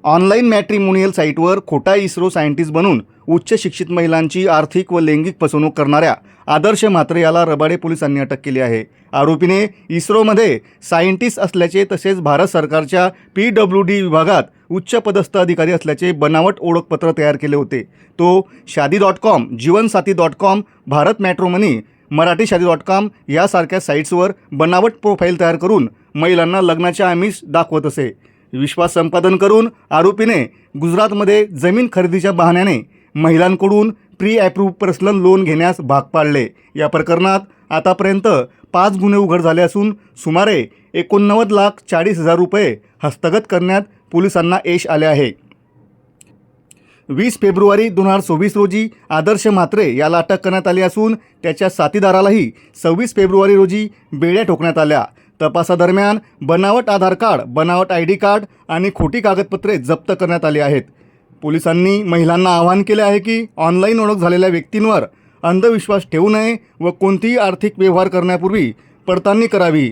Online matrimonial साईटवर खोटा ISRO scientist बनून उच्च शिक्षित महिलांची आर्थिक व लैंगिक फसवणूक करणाऱ्या आदर्श म्हात्रे याला रबाडे पोलिसांनी अटक केली आहे। आरोपीने इस्रोमध्ये सायंटिस्ट असल्याचे तसेच भारत सरकारच्या PWD विभागात उच्च पदस्थ अधिकारी असल्याचे बनावट ओळखपत्र तयार केले होते। तो शादी.com, जीवनसाथी.com, भारत मॅट्रिमोनी, मराठीशादी.com यासारख्या साईट्सवर बनावट प्रोफाईल तयार करून महिलांना लग्नाचे आमिष दाखवत असे। विश्वास संपादन करून आरोपीने गुजरातमध्ये जमीन खरेदीच्या बहाण्याने महिलांकडून प्री अप्रूव्ह पर्सनल लोन घेण्यास भाग पाडले। या प्रकरणात आतापर्यंत 5 गुन्हे उघड झाले असून सुमारे 89,40,000 रुपये हस्तगत करण्यात पोलिसांना यश आले आहे। 20 फेब्रुवारी 2024 रोजी आदर्श म्हात्रे याला अटक करण्यात आली असून त्याच्या साथीदारालाही 26 फेब्रुवारी रोजी बेड्या ठोकण्यात आल्या। तपासादरम्यान बनावट आधार कार्ड, बनावट ID कार्ड आणि खोटी कागदपत्रे जप्त करण्यात आली आहेत। पोलिसांनी महिलांना आवाहन केले आहे की ऑनलाईन ओळख झालेल्या व्यक्तींवर अंधविश्वास ठेवू नये व कोणतीही आर्थिक व्यवहार करण्यापूर्वी पडताळणी करावी